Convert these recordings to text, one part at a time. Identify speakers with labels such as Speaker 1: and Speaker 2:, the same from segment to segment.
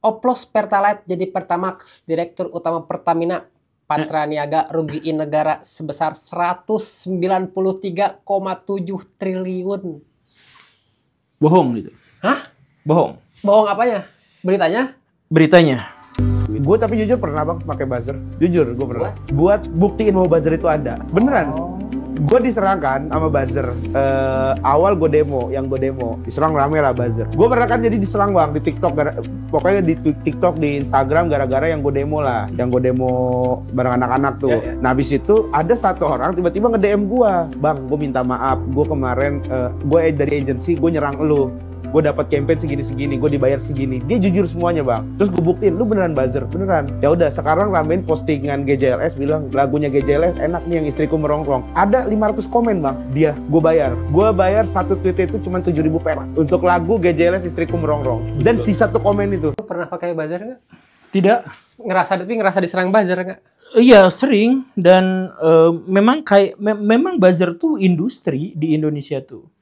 Speaker 1: Oplos Pertalite jadi Pertamax, Direktur Utama Pertamina Patraniaga rugiin negara sebesar 193,7 triliun.
Speaker 2: Bohong gitu.
Speaker 1: Hah?
Speaker 2: Bohong.
Speaker 1: Bohong apanya? Beritanya?
Speaker 2: Beritanya.
Speaker 3: Gue tapi jujur pernah bang pakai buzzer. Jujur gue pernah. Buat buktiin bahwa buzzer itu ada. Beneran. Gue diserangkan sama buzzer. Awal gue demo, diserang rame lah buzzer. Gue pernah kan jadi diserang bang di TikTok. Pokoknya di TikTok, di Instagram gara-gara yang gue demo lah. Yang gue demo bareng anak-anak tuh. Yeah. Nah habis itu ada satu orang tiba-tiba nge-DM gue. Bang, gue minta maaf. Gue kemarin, gue dari agensi, gue nyerang lu. Gue dapat campaign segini-segini, gue dibayar segini. Dia jujur semuanya bang. Terus gue buktiin, lu beneran buzzer, beneran. Ya udah, sekarang ramein postingan GJLS bilang lagunya GJLS enak nih yang istriku merongrong. Ada 500 komen bang, dia, gue bayar. Gue bayar satu tweet itu cuma 7.000 perak untuk lagu GJLS istriku merongrong. Dan di satu komen itu.
Speaker 1: Lu pernah pakai buzzer nggak?
Speaker 2: Tidak.
Speaker 1: Ngerasa diserang buzzer nggak?
Speaker 2: Iya sering dan memang buzzer tuh industri di Indonesia tuh.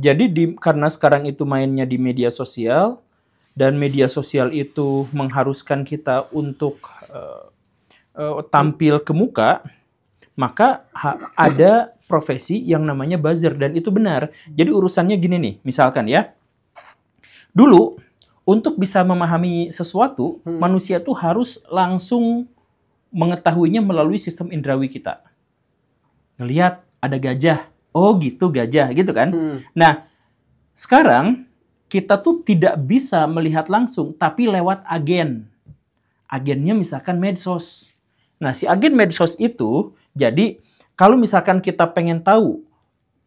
Speaker 2: Jadi karena sekarang itu mainnya di media sosial dan media sosial itu mengharuskan kita untuk tampil ke muka, maka ada profesi yang namanya buzzer dan itu benar. Jadi urusannya gini nih, misalkan ya, dulu untuk bisa memahami sesuatu, manusia tuh harus langsung mengetahuinya melalui sistem indrawi kita. Ngelihat ada gajah. Oh gitu gajah gitu kan. Nah sekarang kita tuh tidak bisa melihat langsung tapi lewat agen. Agennya misalkan medsos. Nah si agen medsos itu jadi kalau misalkan kita pengen tahu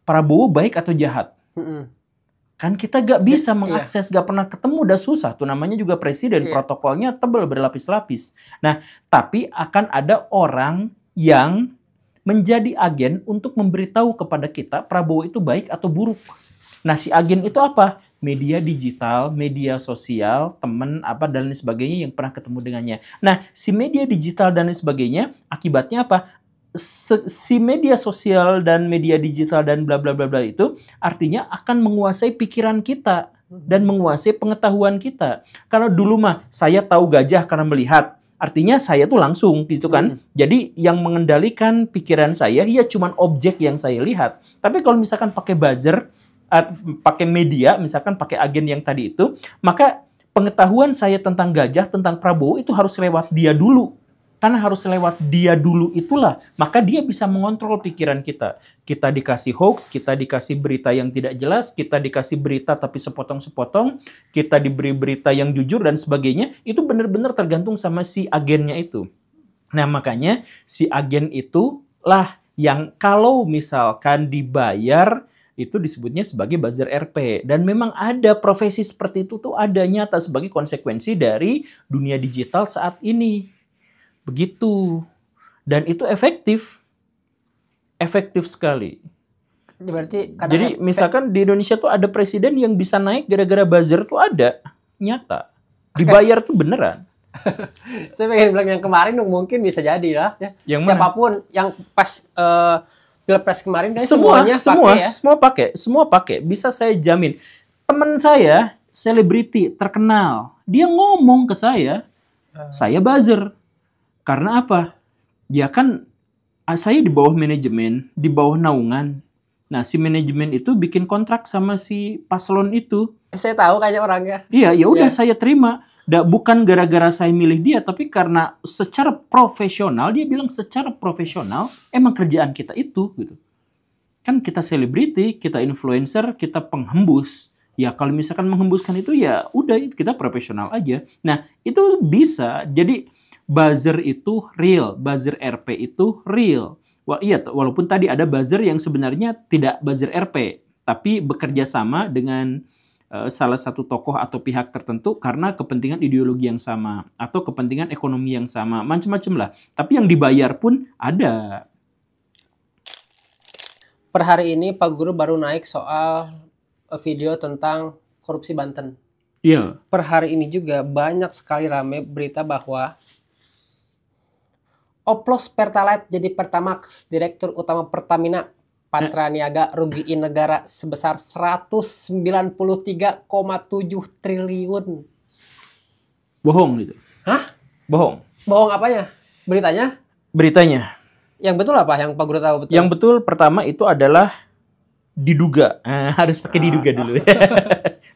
Speaker 2: Prabowo baik atau jahat. Kan kita gak bisa mengakses, gak pernah ketemu, udah susah. Tuh namanya juga presiden, protokolnya tebal berlapis-lapis. Nah tapi akan ada orang yang menjadi agen untuk memberitahu kepada kita Prabowo itu baik atau buruk. Nah, si agen itu apa? Media digital, media sosial, teman apa dan lain sebagainya yang pernah ketemu dengannya. Nah, si media digital dan lain sebagainya akibatnya apa? Si media sosial dan media digital dan bla bla bla bla itu artinya akan menguasai pikiran kita dan menguasai pengetahuan kita. Kalau dulu mah saya tahu gajah karena melihat. Artinya saya tuh langsung gitu kan. Jadi yang mengendalikan pikiran saya ya cuman objek yang saya lihat. Tapi kalau misalkan pakai buzzer, pakai media, misalkan pakai agen yang tadi itu, maka pengetahuan saya tentang gajah, tentang Prabowo itu harus lewat dia dulu. Karena harus lewat dia dulu itulah, maka dia bisa mengontrol pikiran kita. Kita dikasih hoax, kita dikasih berita yang tidak jelas, kita dikasih berita tapi sepotong-sepotong, kita diberi berita yang jujur dan sebagainya, itu benar-benar tergantung sama si agennya itu. Nah makanya si agen itulah yang kalau misalkan dibayar, itu disebutnya sebagai buzzer RP. Dan memang ada profesi seperti itu tuh ada nyata sebagai konsekuensi dari dunia digital saat ini. Begitu. Dan itu efektif. Efektif sekali.
Speaker 1: Berarti
Speaker 2: jadi misalkan di Indonesia tuh ada presiden yang bisa naik gara-gara buzzer tuh ada. Nyata. Dibayar tuh beneran.
Speaker 1: Saya pengen bilang yang kemarin mungkin bisa jadi lah. Ya.
Speaker 2: Yang
Speaker 1: siapapun yang pas Pilpres kemarin kan semuanya pakai ya.
Speaker 2: Semua pakai. Bisa saya jamin. Teman saya, selebriti terkenal. Dia ngomong ke saya buzzer. Karena apa? Ya kan saya di bawah manajemen, di bawah naungan. Nah, si manajemen itu bikin kontrak sama si paslon itu.
Speaker 1: Saya tahu kayaknya orangnya.
Speaker 2: Iya, ya udah saya terima. Bukan gara-gara saya milih dia, tapi karena secara profesional, dia bilang secara profesional, emang kerjaan kita itu. Gitu. Kan kita selebriti, kita influencer, kita penghembus. Ya kalau misalkan menghembuskan itu ya udah kita profesional aja. Nah, itu bisa. Jadi buzzer itu real, buzzer RP itu real. Wah iya, walaupun tadi ada buzzer yang sebenarnya tidak buzzer RP, tapi bekerja sama dengan salah satu tokoh atau pihak tertentu karena kepentingan ideologi yang sama atau kepentingan ekonomi yang sama, macam-macam lah. Tapi yang dibayar pun ada.
Speaker 1: Per hari ini Pak Guru baru naik soal video tentang korupsi Banten.
Speaker 2: Iya.
Speaker 1: Per hari ini juga banyak sekali rame berita bahwa Oplos Pertalite jadi Pertamax, Direktur Utama Pertamina Patraniaga rugiin negara sebesar 193,7 triliun.
Speaker 2: Bohong gitu.
Speaker 1: Hah?
Speaker 2: Bohong.
Speaker 1: Bohong apanya? Beritanya?
Speaker 2: Beritanya.
Speaker 1: Yang betul apa? Yang Pak Guru tahu betul?
Speaker 2: Yang betul pertama itu adalah diduga. Harus pakai diduga dulu.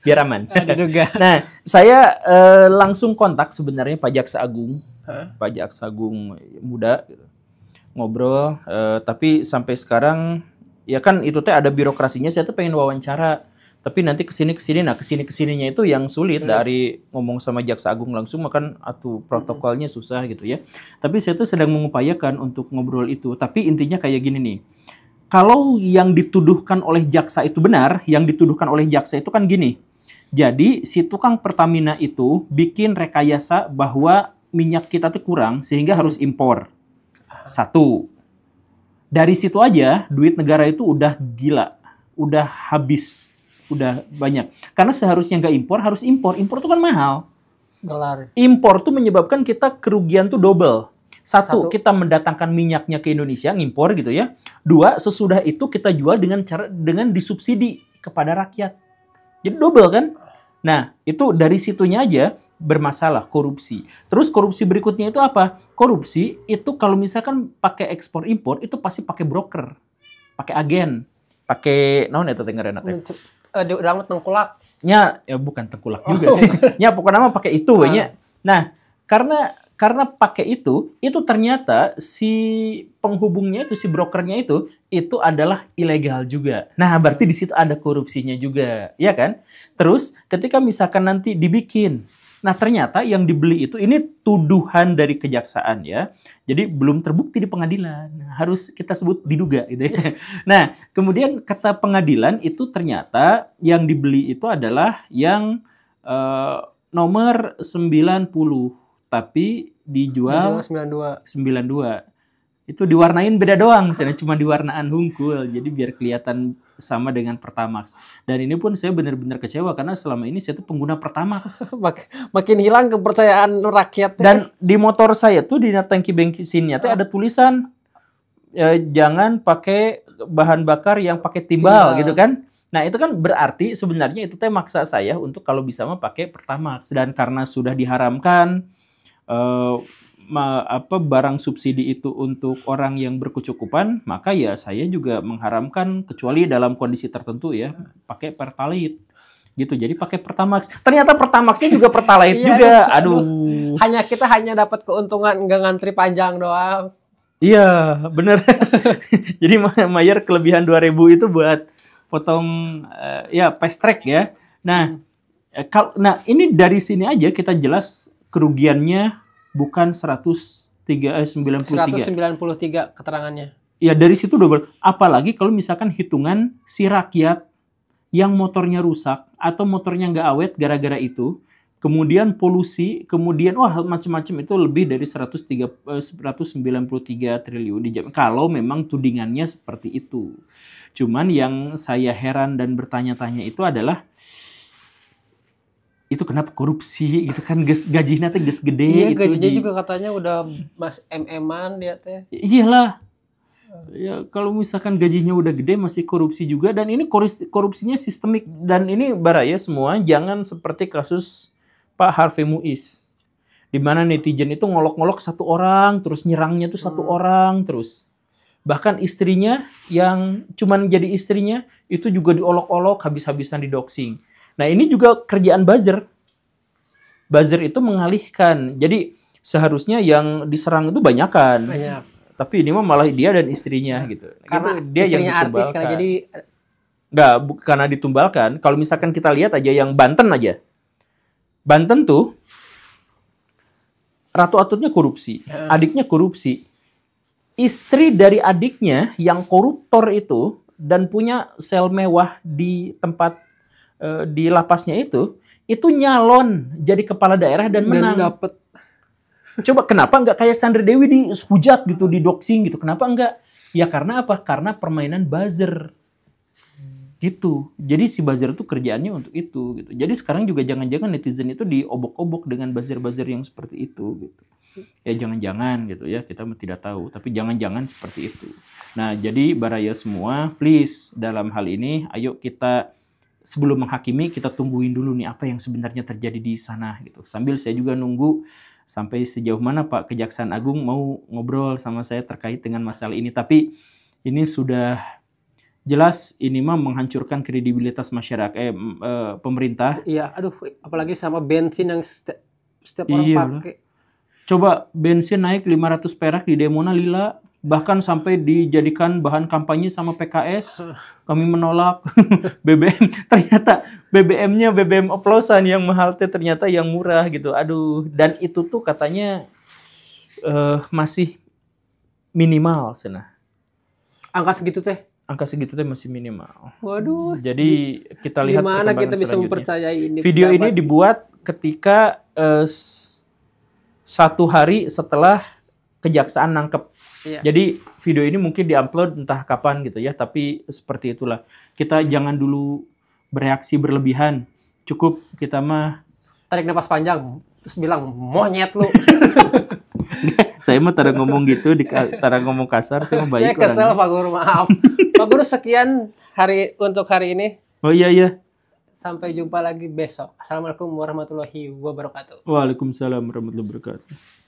Speaker 2: Biar aman.
Speaker 1: Diduga.
Speaker 2: Nah, saya langsung kontak sebenarnya Pak Jaksa Agung. Pak Jaksa Agung muda gitu. Ngobrol, tapi sampai sekarang ya kan itu teh ada birokrasinya. Saya tuh pengen wawancara, tapi nanti kesini, nah kesininya itu yang sulit dari ngomong sama Jaksa Agung langsung, makan atuh protokolnya susah gitu ya. Tapi saya tuh sedang mengupayakan untuk ngobrol itu. Tapi intinya kayak gini nih, kalau yang dituduhkan oleh jaksa itu benar, yang dituduhkan oleh jaksa itu kan gini. Jadi si tukang Pertamina itu bikin rekayasa bahwa minyak kita tuh kurang sehingga harus impor. Satu, dari situ aja duit negara itu udah gila, udah habis, udah banyak. Karena seharusnya nggak impor, harus impor. Impor itu kan mahal.
Speaker 1: Dolar.
Speaker 2: Impor tuh menyebabkan kita kerugian tuh double. Satu, kita mendatangkan minyaknya ke Indonesia, ngimpor gitu ya. Dua, sesudah itu kita jual dengan disubsidi kepada rakyat. Jadi double kan? Nah, itu dari situnya aja bermasalah, korupsi. Terus korupsi berikutnya itu apa? Korupsi itu kalau misalkan pakai ekspor impor itu pasti pakai broker, pakai agen, pakai naon eta teh ngaranna teh.
Speaker 1: Diulang tengkulak.
Speaker 2: Ya bukan tengkulak juga sih. Ya pokoknya mah pakai itu we nya. Nah, karena pakai itu ternyata si penghubungnya itu, si brokernya itu adalah ilegal juga. Nah, berarti di situ ada korupsinya juga, ya kan? Terus ketika misalkan nanti dibikin, nah ternyata yang dibeli itu ini tuduhan dari kejaksaan ya. Jadi belum terbukti di pengadilan. Harus kita sebut diduga gitu ya. Nah, kemudian kata pengadilan itu ternyata yang dibeli itu adalah yang nomor 90 tapi dijual 92. Itu diwarnain beda doang, saya cuma diwarnaan hungkul. Jadi biar kelihatan sama dengan Pertamax. Dan ini pun saya benar-benar kecewa karena selama ini saya tuh pengguna Pertamax.
Speaker 1: Makin hilang kepercayaan rakyat.
Speaker 2: Dan di motor saya tuh di tangki bensinnya tuh ada tulisan jangan pakai bahan bakar yang pakai timbal gitu kan. Nah, itu kan berarti sebenarnya itu teh maksa saya untuk kalau bisa mah pakai Pertamax, dan karena sudah diharamkan barang subsidi itu untuk orang yang berkecukupan, maka ya saya juga mengharamkan kecuali dalam kondisi tertentu ya pakai Pertalite gitu. Jadi pakai Pertamax. Ternyata Pertamaxnya juga Pertalite juga. Aduh.
Speaker 1: Kita hanya dapat keuntungan nggak ngantri panjang doang.
Speaker 2: Iya, bener. Jadi bayar kelebihan 2.000 itu buat potong ya fast track ya. Nah, ini dari sini aja kita jelas kerugiannya bukan 193
Speaker 1: keterangannya.
Speaker 2: Ya dari situ double. Apalagi kalau misalkan hitungan si rakyat yang motornya rusak atau motornya nggak awet gara-gara itu, kemudian polusi, kemudian macam-macam, itu lebih dari 193 triliun kalau memang tudingannya seperti itu. Cuman yang saya heran dan bertanya-tanya itu adalah itu kenapa korupsi gitu kan, gajinya teh gede.
Speaker 1: Iya,
Speaker 2: gitu.
Speaker 1: Gajinya juga katanya udah mas MM-an dia teh.
Speaker 2: Iyalah. Ya kalau misalkan gajinya udah gede masih korupsi juga, dan ini korupsinya sistemik, dan ini baraya semua jangan seperti kasus Pak Harvey Muiz. Di mana netizen itu ngolok-ngolok satu orang terus nyerangnya tuh satu orang terus. Bahkan istrinya yang cuman jadi istrinya itu juga diolok-olok habis-habisan didoxing. Nah, ini juga kerjaan buzzer. Buzzer itu mengalihkan. Jadi seharusnya yang diserang itu banyakan.
Speaker 1: Banyak.
Speaker 2: Tapi ini mah malah dia dan istrinya gitu.
Speaker 1: Karena
Speaker 2: gitu, dia
Speaker 1: istrinya
Speaker 2: yang
Speaker 1: artis karena jadi
Speaker 2: karena ditumbalkan. Kalau misalkan kita lihat aja yang Banten aja. Banten tuh Ratu Atutnya korupsi, adiknya korupsi. Istri dari adiknya yang koruptor itu dan punya sel mewah di tempat di lapasnya itu nyalon jadi kepala daerah dan menang.
Speaker 1: Dan dapet.
Speaker 2: Coba kenapa nggak kayak Sandra Dewi dihujat gitu, didoxing gitu? Kenapa enggak? Ya karena apa? Karena permainan buzzer. Gitu. Jadi si buzzer itu kerjaannya untuk itu gitu. Jadi sekarang juga jangan-jangan netizen itu diobok-obok dengan buzzer-buzzer yang seperti itu gitu. Ya jangan-jangan gitu ya, kita tidak tahu, tapi jangan-jangan seperti itu. Nah, jadi baraya semua, please dalam hal ini ayo kita sebelum menghakimi kita tungguin dulu nih apa yang sebenarnya terjadi di sana gitu. Sambil saya juga nunggu sampai sejauh mana Pak Kejaksaan Agung mau ngobrol sama saya terkait dengan masalah ini. Tapi ini sudah jelas ini mah menghancurkan kredibilitas masyarakat pemerintah.
Speaker 1: Iya, aduh, apalagi sama bensin yang setiap orang
Speaker 2: Iya,
Speaker 1: pakai.
Speaker 2: Coba bensin naik 500 perak di demona lila, bahkan sampai dijadikan bahan kampanye sama PKS. Kami menolak BBM. Ternyata BBM-nya BBM oplosan yang mahal teh ternyata yang murah gitu. Aduh, dan itu tuh katanya masih minimal sana.
Speaker 1: Angka segitu teh.
Speaker 2: Angka segitu teh masih minimal.
Speaker 1: Waduh.
Speaker 2: Jadi kita lihat
Speaker 1: Gimana kita
Speaker 2: perkembangan
Speaker 1: bisa
Speaker 2: selanjutnya.
Speaker 1: mempercayai ini?
Speaker 2: Video ini
Speaker 1: pejabat?
Speaker 2: dibuat ketika 1 hari setelah kejaksaan nangkep.
Speaker 1: Iya.
Speaker 2: Jadi video ini mungkin diupload entah kapan gitu ya, tapi seperti itulah. Kita jangan dulu bereaksi berlebihan. Cukup kita mah
Speaker 1: Tarik napas panjang, terus bilang monyet lu.
Speaker 2: saya mah tara ngomong gitu, tara ngomong kasar, saya mah
Speaker 1: Saya
Speaker 2: baik
Speaker 1: kesel
Speaker 2: orangnya.
Speaker 1: Pak Guru, maaf. Pak Guru, sekian untuk hari ini.
Speaker 2: Oh iya.
Speaker 1: Sampai jumpa lagi besok. Assalamualaikum warahmatullahi wabarakatuh.
Speaker 2: Waalaikumsalam warahmatullahi wabarakatuh.